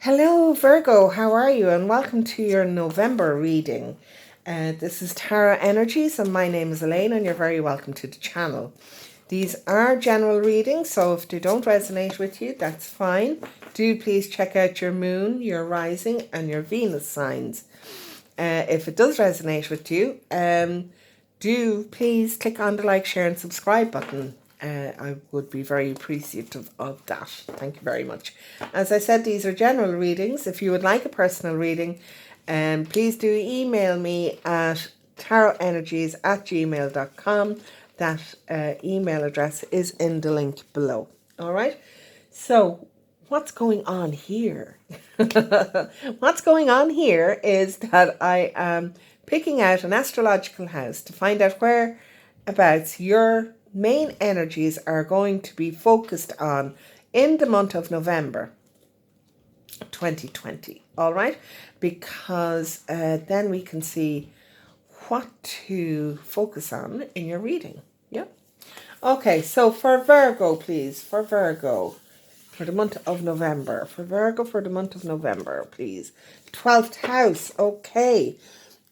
Hello, Virgo. How are you? And welcome to your November reading. This is Tarot Energies, and my name is Elaine, and you're very welcome to the channel. These are general readings, so if they don't resonate with you, that's fine. Do please check out your moon, your rising, and your Venus signs. If it does resonate with you, do please click on the like, share, and subscribe button. I would be very appreciative of that. Thank you very much. As I said, these are general readings. If you would like a personal reading, please do email me at tarotenergies@gmail.com. That email address is in the link below. All right. So what's going on here? What's going on here is that I am picking out an astrological house to find out whereabouts your main energies are going to be focused on in the month of November 2020. All right, because then we can see what to focus on in your reading. Yeah. Okay, so for Virgo, please, for Virgo, for the month of November, for Virgo, for the month of November, please. 12th house, okay.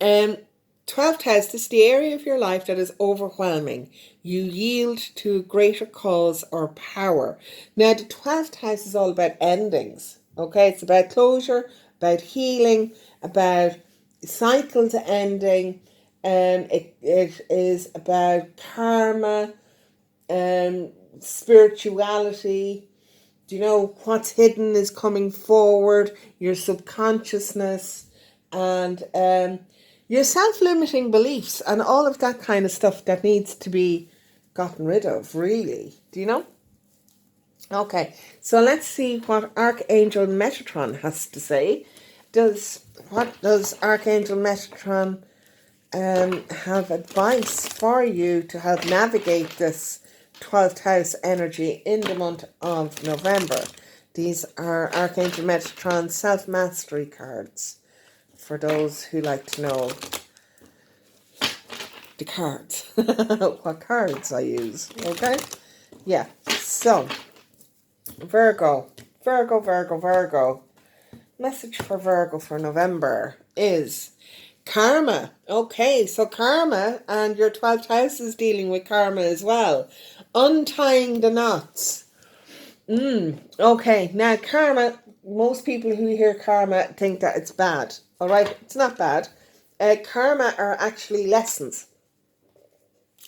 12th house, this is the area of your life that is overwhelming. You yield to a greater cause or power. Now, the 12th house is all about endings, okay? It's about closure, about healing, about cycles ending. It is about karma, spirituality. Do you know what's hidden is coming forward, your subconsciousness, and your self-limiting beliefs and all of that kind of stuff that needs to be gotten rid of, really. Do you know? Okay, so let's see what Archangel Metatron has to say. What does Archangel Metatron have advice for you to help navigate this 12th house energy in the month of November? These are Archangel Metatron self-mastery cards, for those who like to know the cards, what cards I use, okay? Yeah, so, Virgo. Message for Virgo for November is karma. Okay, so karma, and your 12th house is dealing with karma as well. Untying the knots. Okay, now karma, most people who hear karma think that it's bad. All right, it's not bad. Karma are actually lessons.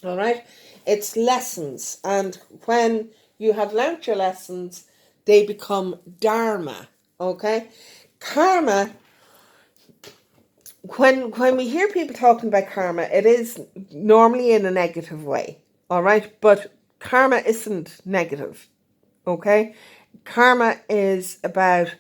All right, it's lessons, and when you have learnt your lessons, they become dharma. Okay, karma. When we hear people talking about karma, it is normally in a negative way. All right, but karma isn't negative. Okay, karma is about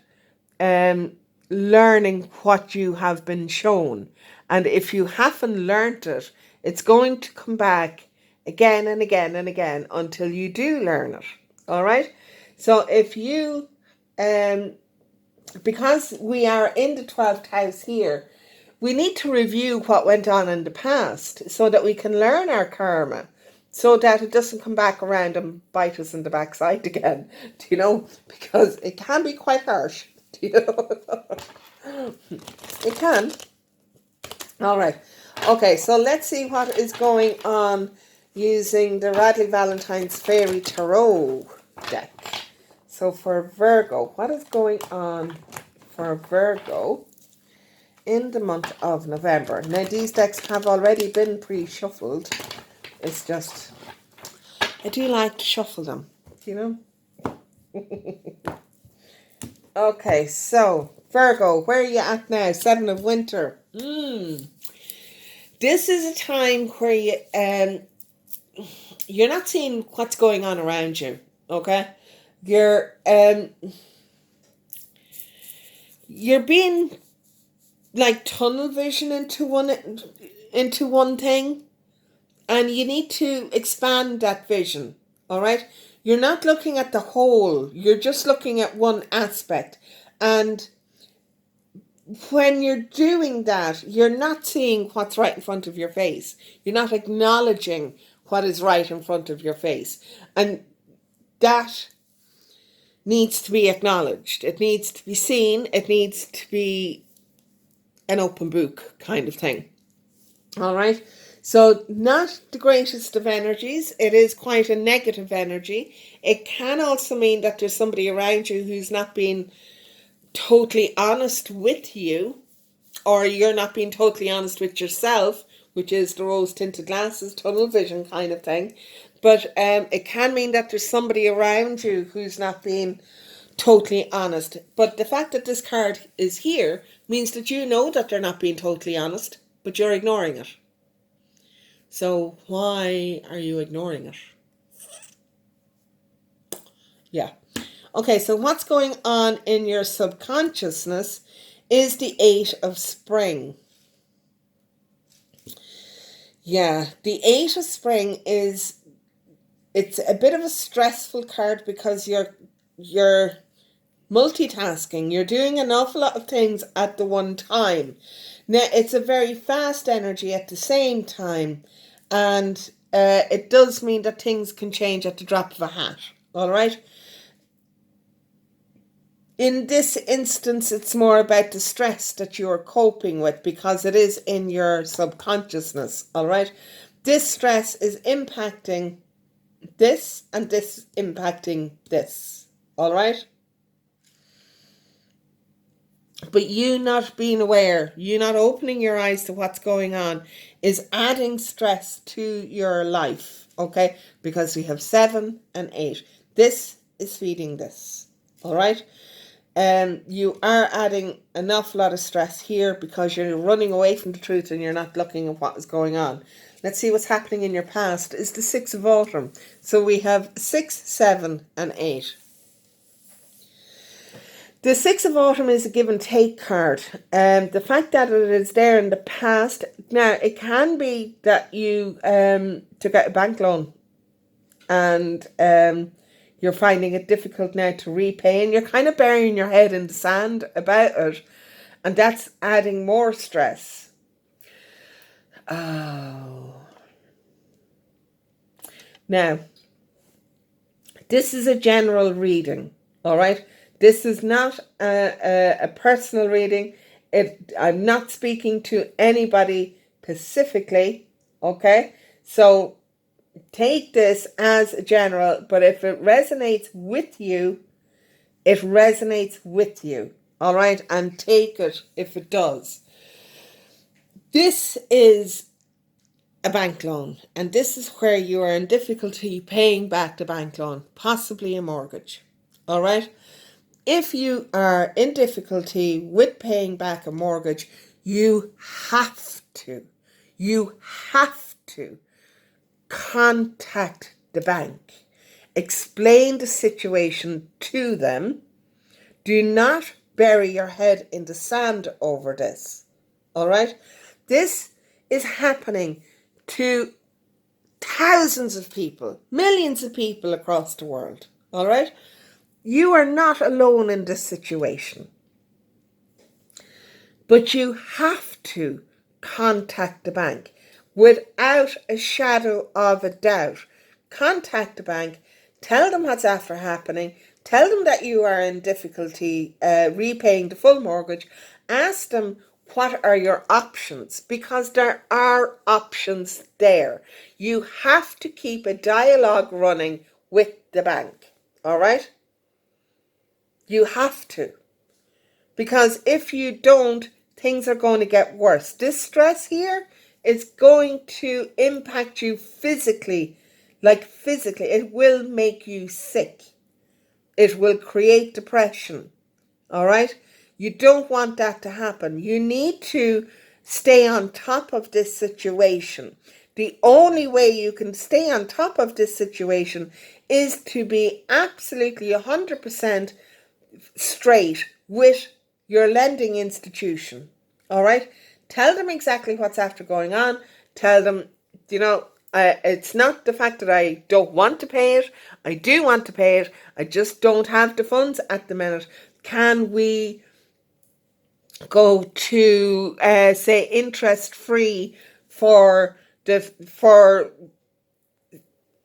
learning what you have been shown, and if you haven't learnt it, it's going to come back again and again and again until you do learn it. All right, so if you because we are in the 12th house here, we need to review what went on in the past so that we can learn our karma, so that it doesn't come back around and bite us in the backside again. Do you know? Because it can be quite harsh. Do you know? It can. All right. Okay, so let's see what is going on using the Radley Valentine's Fairy Tarot deck. So for Virgo, what is going on for Virgo in the month of November? Now, these decks have already been pre-shuffled. It's just, I do like to shuffle them, you know? Okay, so Virgo, where are you at now? 7 of Winter. This is a time where you're not seeing what's going on around you, okay? You're being like tunnel vision into one thing, and you need to expand that vision. All right, you're not looking at the whole, you're just looking at one aspect, and when you're doing that, you're not seeing what's right in front of your face. You're not acknowledging what is right in front of your face, and that needs to be acknowledged. It needs to be seen. It needs to be an open book kind of thing. All right. So not the greatest of energies. It is quite a negative energy. It can also mean that there's somebody around you who's not being totally honest with you, or you're not being totally honest with yourself, which is the rose-tinted glasses, tunnel vision kind of thing. But it can mean that there's somebody around you who's not being totally honest. But the fact that this card is here means that you know that they're not being totally honest, but you're ignoring it. So why are you ignoring it? Yeah. Okay, so what's going on in your subconsciousness is the Eight of Spring. Yeah, the Eight of Spring it's a bit of a stressful card because you're multitasking. You're doing an awful lot of things at the one time. Now, it's a very fast energy at the same time, and it does mean that things can change at the drop of a hat. All right? In this instance, it's more about the stress that you're coping with because it is in your subconsciousness. All right? This stress is impacting this and this impacting this. All right? But you not being aware, you not opening your eyes to what's going on is adding stress to your life, okay? Because we have 7 and 8. This is feeding this, all right? You are adding an awful lot of stress here because you're running away from the truth and you're not looking at what is going on. Let's see what's happening in your past. Is the 6 of Autumn. So we have 6, 7 and 8. The 6 of Autumn is a give and take card. The fact that it is there in the past, now it can be that you took out a bank loan and you're finding it difficult now to repay, and you're kind of burying your head in the sand about it, and that's adding more stress. Oh. Now, this is a general reading, all right? This is not a personal reading. I'm not speaking to anybody specifically, okay? So take this as a general, but if it resonates with you, it resonates with you, all right? And take it if it does. This is a bank loan, and this is where you are in difficulty paying back the bank loan, possibly a mortgage, all right? If you are in difficulty with paying back a mortgage, you have to contact the bank. Explain the situation to them. Do not bury your head in the sand over this. All right? This is happening to thousands of people, millions of people across the world. All right? You are not alone in this situation. But you have to contact the bank without a shadow of a doubt. Contact the bank, tell them what's after happening, tell them that you are in difficulty repaying the full mortgage, ask them what are your options, because there are options there. You have to keep a dialogue running with the bank, all right? You have to. Because if you don't, things are going to get worse. This stress here is going to impact you physically. Like physically. It will make you sick. It will create depression. All right? You don't want that to happen. You need to stay on top of this situation. The only way you can stay on top of this situation is to be absolutely 100% straight with your lending institution. All right? Tell them exactly what's after going on. Tell them, it's not the fact that I don't want to pay it. I do want to pay it. I just don't have the funds at the minute. Can we go to, say, interest free for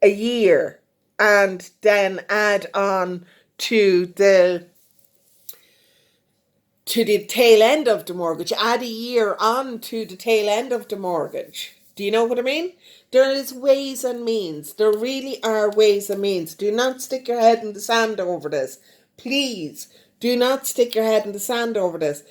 a year, and then add on to the tail end of the mortgage. Add a year on to the tail end of the mortgage. Do you know what I mean? There is ways and means. There really are ways and means. Do not stick your head in the sand over this. Please, do not stick your head in the sand over this.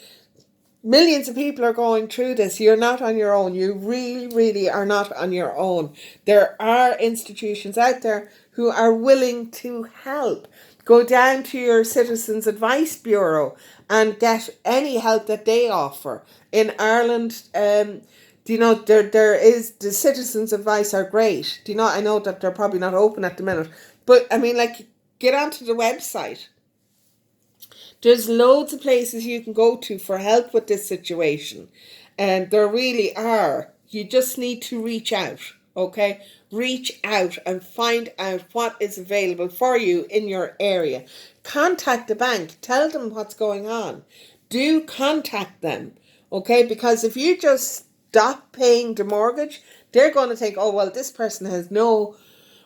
Millions of people are going through this. You're not on your own. You really, really are not on your own. There are institutions out there who are willing to help. Go down to your Citizens Advice Bureau and get any help that they offer. In Ireland, do you know, there is, the Citizens Advice are great. Do you know, I know that they're probably not open at the minute. But, I mean, like, get onto the website. There's loads of places you can go to for help with this situation. And there really are. You just need to reach out, okay? Reach out and find out what is available for you in your area. Contact the bank. Tell them what's going on. Do contact them, okay? Because if you just stop paying the mortgage, they're going to think, oh, well, this person has no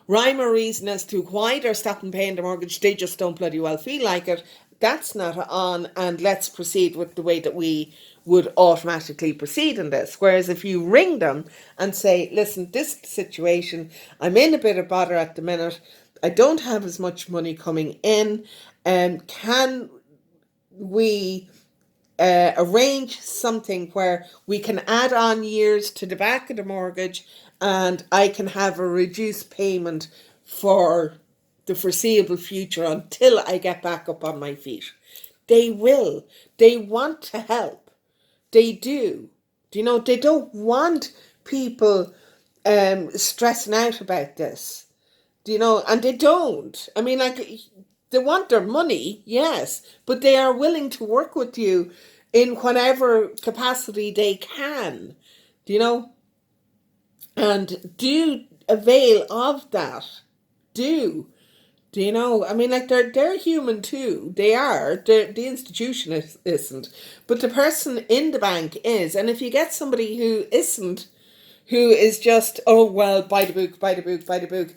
rhyme or reason as to why they're stopping paying the mortgage. They just don't bloody well feel like it. That's not on, and let's proceed with the way that we would automatically proceed in this. Whereas if you ring them and say, listen, this situation, I'm in a bit of bother at the minute, I don't have as much money coming in, can we arrange something where we can add on years to the back of the mortgage and I can have a reduced payment for the foreseeable future until I get back up on my feet. They will. They want to help. They do. You know, they don't want people stressing out about this. Do you know? And they don't. I mean, like, they want their money, yes, but they are willing to work with you in whatever capacity they can. Do you know? And do avail of that. Do you know? I mean, like, they're human too. They are. The institution isn't. But the person in the bank is. And if you get somebody who isn't, who is just, oh, well, buy the book, buy the book, buy the book,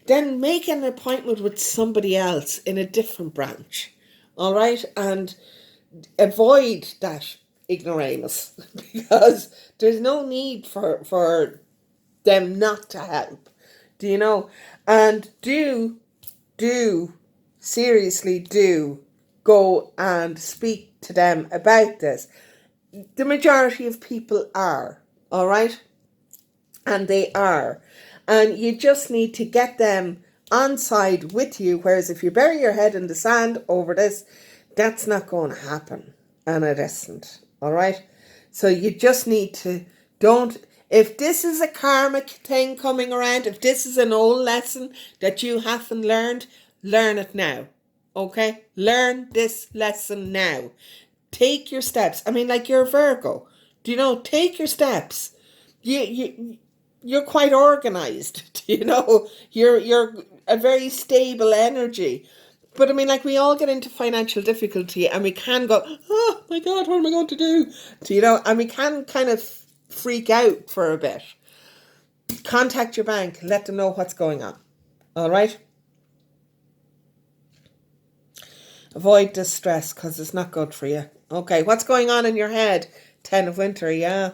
then make an appointment with somebody else in a different branch. All right? And avoid that ignoramus because there's no need for them not to help. Do you know? And do seriously do go and speak to them about this. The majority of people are, all right? And they are. And you just need to get them on side with you, whereas if you bury your head in the sand over this, that's not going to happen. And it isn't, all right? So you just need to, if this is a karmic thing coming around, if this is an old lesson that you haven't learned, learn it now, okay? Learn this lesson now. Take your steps. I mean, like, you're a Virgo. Do you know? Take your steps. You're quite organized. Do you know? You're a very stable energy. But I mean, like, we all get into financial difficulty and we can go, oh my God, what am I going to do? Do you know? And we can kind of freak out for a bit. Contact your bank, let them know what's going on. All right? Avoid this stress because it's not good for you. Okay, what's going on in your head? 10 of winter, yeah.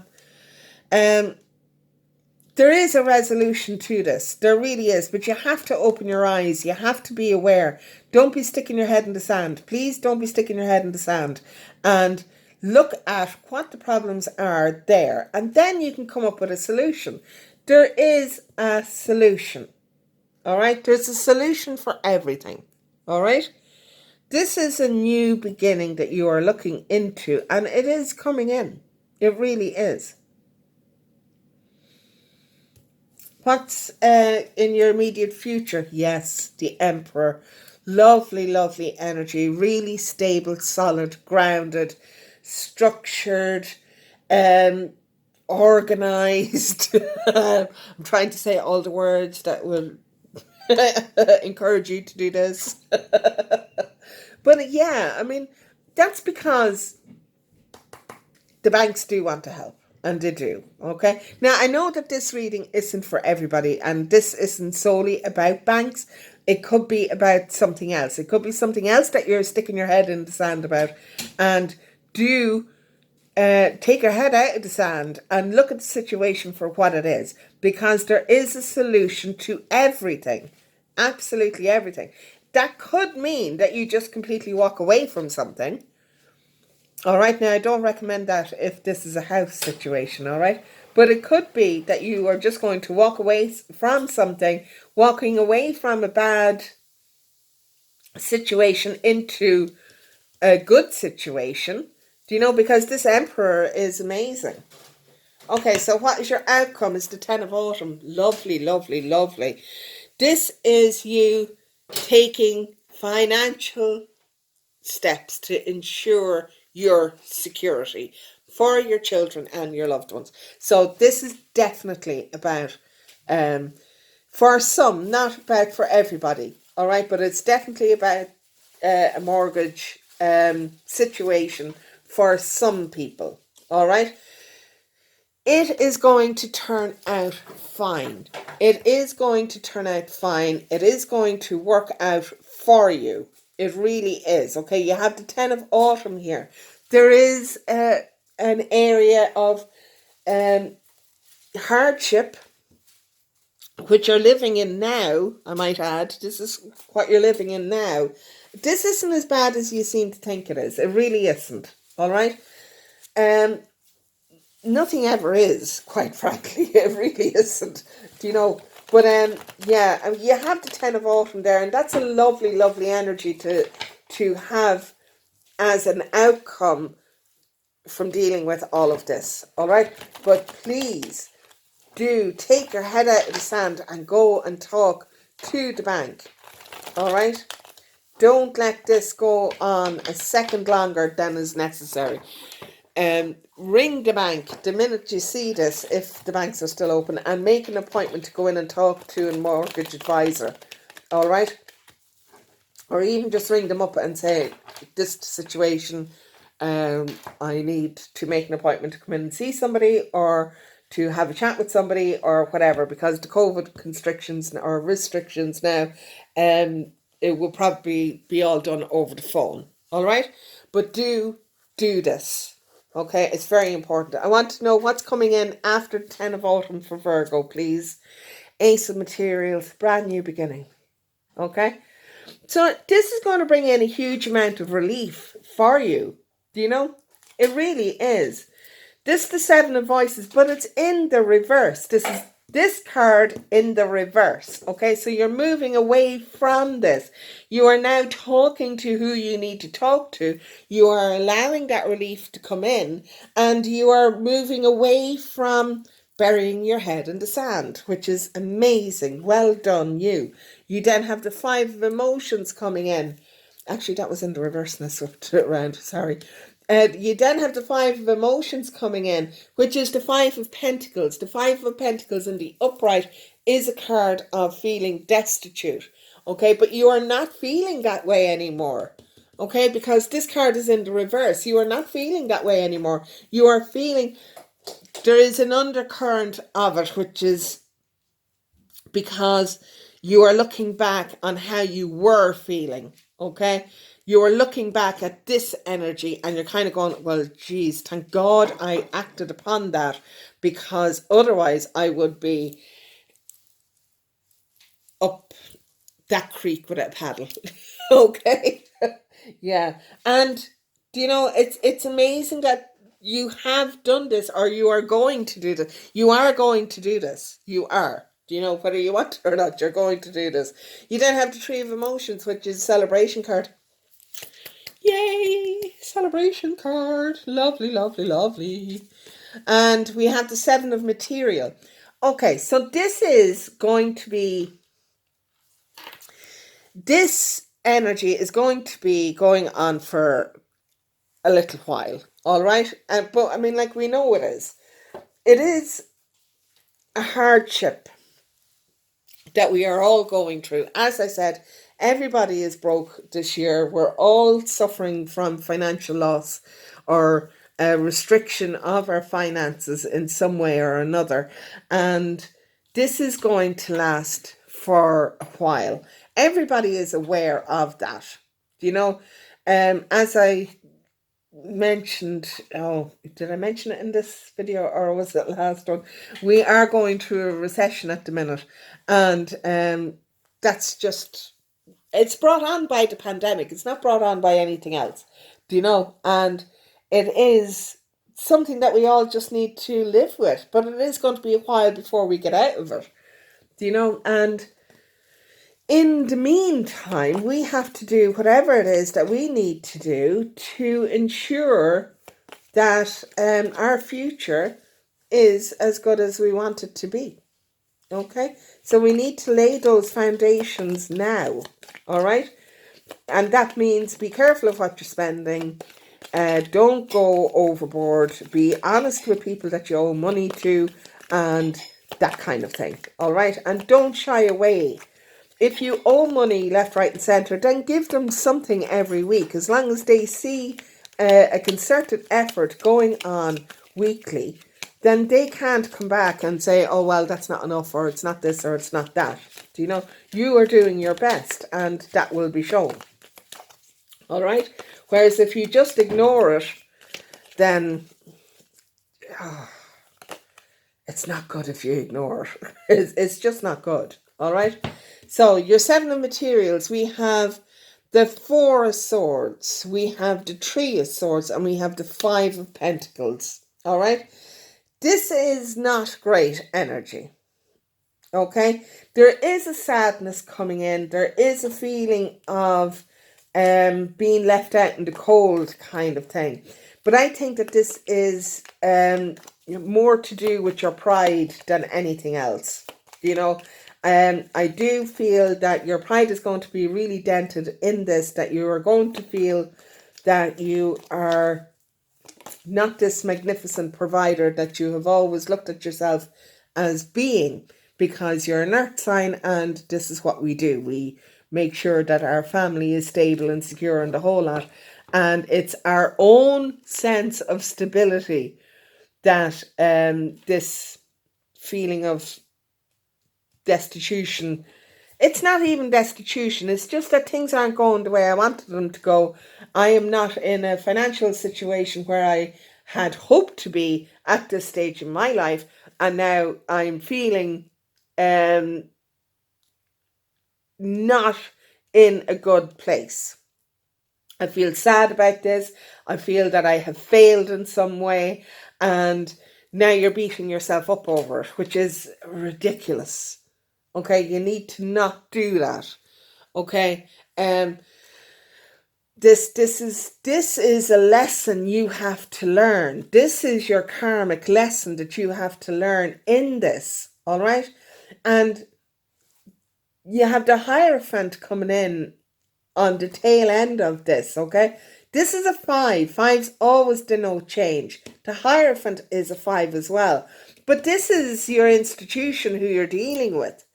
There is a resolution to this. There really is. But you have to open your eyes. You have to be aware. Don't be sticking your head in the sand. Please don't be sticking your head in the sand. And look at what the problems are there. And then you can come up with a solution. There is a solution. All right? There's a solution for everything. All right? This is a new beginning that you are looking into. And it is coming in. It really is. What's in your immediate future? Yes, the Emperor. Lovely, lovely energy. Really stable, solid, grounded, structured, organized. I'm trying to say all the words that will encourage you to do this. But yeah, I mean, that's because the banks do want to help. And they do, okay? Now, I know that this reading isn't for everybody, and this isn't solely about banks. It could be about something else. It could be something else that you're sticking your head in the sand about. And do take your head out of the sand and look at the situation for what it is, because there is a solution to everything, absolutely everything. That could mean that you just completely walk away from something. All right, now I don't recommend that if this is a house situation, all right? But it could be that you are just going to walk away from something, walking away from a bad situation into a good situation. Do you know? Because this Emperor is amazing. Okay, so what is your outcome? Is the Ten of Autumn. Lovely, lovely, lovely. This is you taking financial steps to ensure your security for your children and your loved ones. So this is definitely about, for some, not about for everybody, all right? But it's definitely about a mortgage situation for some people, all right? It is going to turn out fine. It is going to turn out fine. It is going to work out for you. It really is. Okay, you have the Ten of Autumn here. There is an area of hardship which you're living in now, I might add. This is what you're living in now. This isn't as bad as you seem to think it is. It really isn't. All right? Nothing ever is, quite frankly. It really isn't. Do you know? But yeah, you have the Ten of Autumn there, and that's a lovely, lovely energy to have as an outcome from dealing with all of this. All right? But please do take your head out of the sand and go and talk to the bank. All right? Don't let this go on a second longer than is necessary. Ring the bank the minute you see this, if the banks are still open, and make an appointment to go in and talk to a mortgage advisor. All right? Or even just ring them up and say, this situation, I need to make an appointment to come in and see somebody, or to have a chat with somebody, or whatever, because the COVID constrictions or restrictions now, it will probably be all done over the phone. All right? But do this. Okay, it's very important. I want to know what's coming in after the 10 of Autumn for Virgo, please. Ace of Materials, brand new beginning. Okay? So this is going to bring in a huge amount of relief for you. Do you know? It really is. This is the Seven of Voices, but it's in the reverse. This is this card in the reverse. Okay, so you're moving away from this. You are now talking to who you need to talk to. You are allowing that relief to come in, and you are moving away from burying your head in the sand, which is amazing. Well done, you. You then have the Five of Emotions coming in. Actually, that was in the reverse, and I swapped it around. Sorry. You then have the Five of Emotions coming in, which is the Five of Pentacles. The Five of Pentacles in the upright is a card of feeling destitute. Okay, but you are not feeling that way anymore. Okay, because this card is in the reverse. You are not feeling that way anymore. You are feeling, there is an undercurrent of it, which is because you are looking back on how you were feeling. Okay, you are looking back at this energy and you're kind of going, well, geez, thank God I acted upon that, because otherwise I would be up that creek with a paddle. Okay. Yeah. And do you know, it's amazing that you have done this, or you are going to do this. You are going to do this. You are. Do you know, whether you want to or not, you're going to do this. You then have the Tree of Emotions, which is a celebration card. Yay! Celebration card. Lovely, lovely, lovely. And we have the Seven of Material. Okay, so this is going to be, this energy is going to be going on for a little while. All right? But I mean, like, we know it is. It is a hardship that we are all going through. As I said, everybody is broke this year. We're all suffering from financial loss or a restriction of our finances in some way or another. And this is going to last for a while. Everybody is aware of that. You know, as I mentioned, oh, did I mention it in this video or was it last one? We are going through a recession at the minute, and that's just, it's brought on by the pandemic. It's not brought on by anything else, and it is something that we all just need to live with, but it is going to be a while before we get out of it, and in the meantime, we have to do whatever it is that we need to do to ensure that our future is as good as we want it to be. Okay? So we need to lay those foundations now. All right? And that means be careful of what you're spending. Don't go overboard. Be honest with people that you owe money to and that kind of thing. All right? And don't shy away. If you owe money left, right and centre, then give them something every week. As long as they see a concerted effort going on weekly, then they can't come back and say, oh, well, that's not enough, or it's not this, or it's not that. You are doing your best, and that will be shown. All right? Whereas if you just ignore it, then it's not good if you ignore it. It's just not good. All right? So your 7 of materials, we have the 4 of swords, we have the 3 of swords, and we have the 5 of pentacles. All right? This is not great energy. Okay? There is a sadness coming in. There is a feeling of being left out in the cold kind of thing. But I think that this is more to do with your pride than anything else. I do feel that your pride is going to be really dented in this, that you are going to feel that you are not this magnificent provider that you have always looked at yourself as being, because you're an earth sign and this is what we do. We make sure that our family is stable and secure and the whole lot. And it's our own sense of stability that this feeling of destitution, it's not even destitution, it's just that things aren't going the way I wanted them to go. I am not in a financial situation where I had hoped to be at this stage in my life, and now I'm feeling not in a good place. I feel sad about this. I feel that I have failed in some way, and now you're beating yourself up over it, which is ridiculous. Okay, you need to not do that. Okay, this is a lesson you have to learn. This is your karmic lesson that you have to learn in this. All right, and you have the Hierophant coming in on the tail end of this. Okay, this is a 5. 5s always denote change. The Hierophant is a 5 as well, but this is your institution who you're dealing with.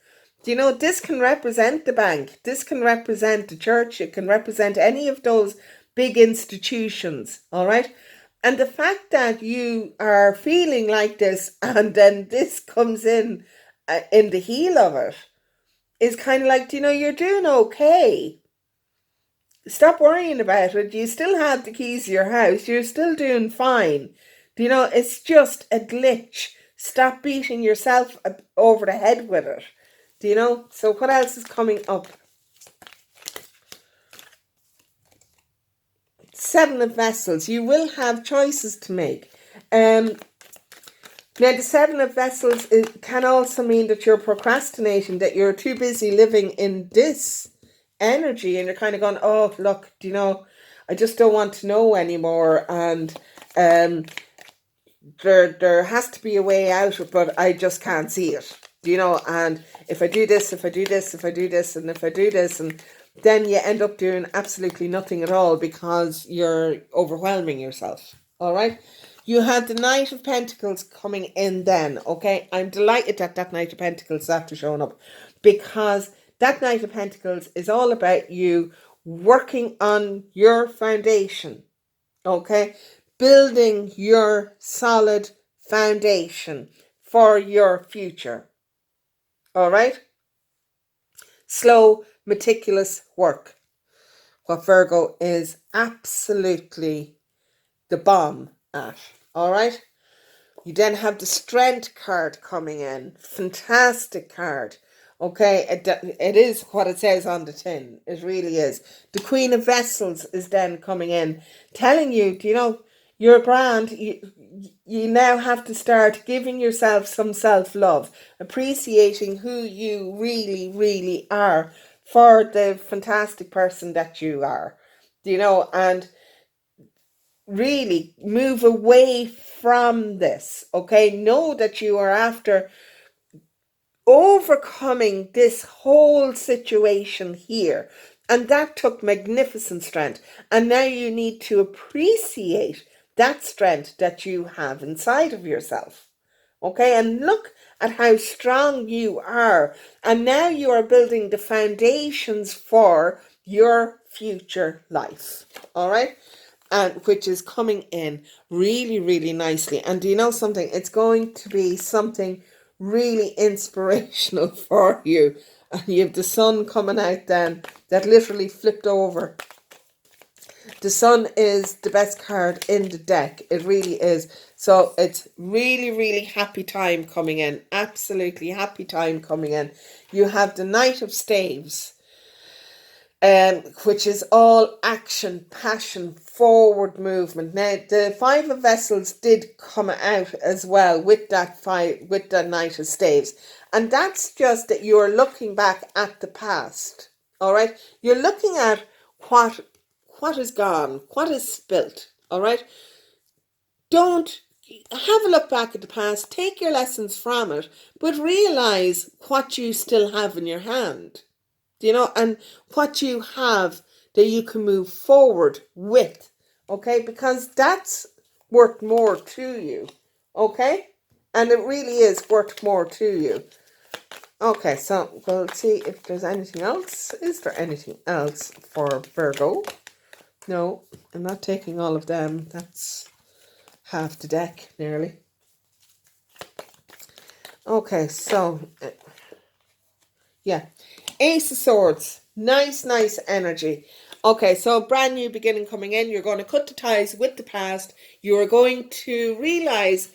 This can represent the bank. This can represent the church. It can represent any of those big institutions. All right. And the fact that you are feeling like this and then this comes in the heel of it is kind of like, you're doing okay. Stop worrying about it. You still have the keys to your house. You're still doing fine. It's just a glitch. Stop beating yourself over the head with it. So what else is coming up? 7 of Vessels. You will have choices to make. Now, the 7 of Vessels, it can also mean that you're procrastinating, that you're too busy living in this energy, and you're kind of going, oh, look, I just don't want to know anymore, and there has to be a way out, but I just can't see it. And if I do this, if I do this, if I do this, and if I do this, and then you end up doing absolutely nothing at all because you're overwhelming yourself. All right. You had the Knight of Pentacles coming in then. Okay. I'm delighted that Knight of Pentacles is after showing up, because that Knight of Pentacles is all about you working on your foundation. Okay. Building your solid foundation for your future. All right. Slow meticulous work. What Virgo is absolutely the bomb at. All right. You then have the Strength card coming in. Fantastic card. Okay, it is what it says on the tin. It really is. The Queen of Vessels is then coming in, telling you, you know, you're grand. You now have to start giving yourself some self-love, appreciating who you really, really are for the fantastic person that you are. You know, and really move away from this. Okay, know that you are after overcoming this whole situation here, and that took magnificent strength, and now you need to appreciate that strength that you have inside of yourself. Okay, and look at how strong you are, and now you are building the foundations for your future life. All right, and which is coming in really, really nicely. And do you know something? It's going to be something really inspirational for you. And you have the sun coming out then, that literally flipped over. The sun is the best card in the deck. It really is. So it's really, really happy time coming in. Absolutely happy time coming in. You have the Knight of Staves, which is all action, passion, forward movement. Now, the Five of Vessels did come out as well with that Knight of Staves, and that's just that you're looking back at the past. All right, you're looking at what is gone, what is spilt. All right, don't have a look back at the past. Take your lessons from it, but realize what you still have in your hand. You know, and what you have that you can move forward with, okay, because that's worth more to you, okay, and it really is worth more to you. Okay, so we'll see if there's anything else. Is there anything else for Virgo? No, I'm not taking all of them. That's half the deck nearly. Okay, so yeah, Ace of Swords. Nice energy. Okay, so brand new beginning coming in. You're going to cut the ties with the past. You are going to realize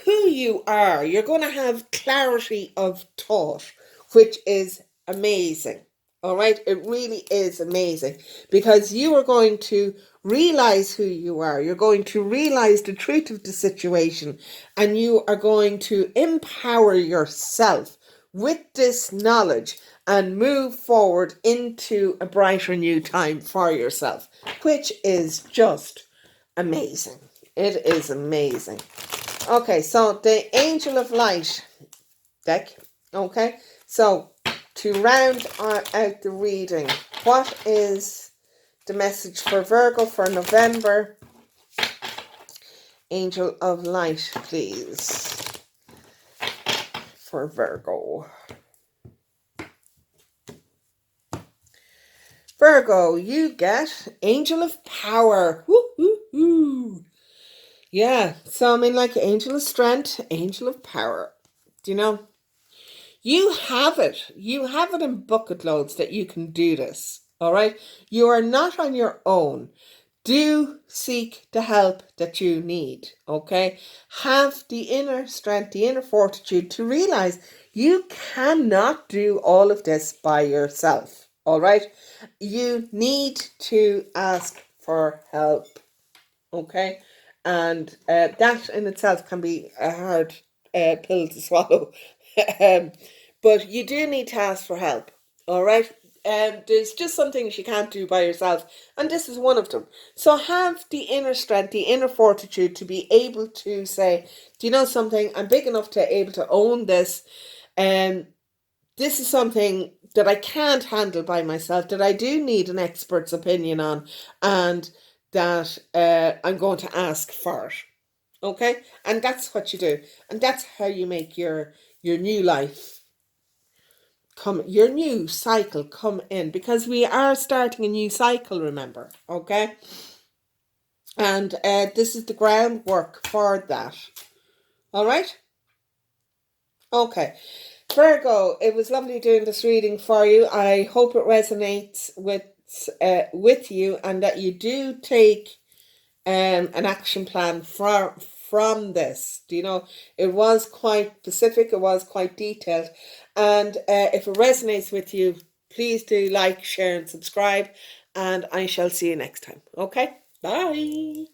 who you are. You're going to have clarity of thought, which is amazing. All right, it really is amazing, because you are going to realize who you are. You're going to realize the truth of the situation, and you are going to empower yourself with this knowledge and move forward into a brighter new time for yourself, which is just amazing. It is amazing. Okay, so the Angel of Light deck. Okay, so to round out the reading, what is the message for Virgo for November? Angel of Light, please, for Virgo. Virgo, you get Angel of Power. Woo. Yeah, so I mean, like, Angel of Strength, Angel of Power. Do you know? You have it. You have it in bucket loads that you can do this. All right? You are not on your own. Do seek the help that you need. Okay? Have the inner strength, the inner fortitude to realize you cannot do all of this by yourself. All right? You need to ask for help. Okay? And that in itself can be a hard pill to swallow. But you do need to ask for help. All right? There's just some things you can't do by yourself, and this is one of them. So have the inner strength, the inner fortitude to be able to say, do you know something? I'm big enough to able to own this. This is something that I can't handle by myself, that I do need an expert's opinion on, and that I'm going to ask for it. Okay? And that's what you do. And that's how you make your new life come, your new cycle come in, because we are starting a new cycle, remember. Okay? And this is the groundwork for that. All right? Okay. Virgo, it was lovely doing this reading for you. I hope it resonates with you, and that you do take an action plan from this. Do you know, it was quite specific, it was quite detailed, and if it resonates with you, please do like, share, and subscribe, and I shall see you next time. Okay, bye.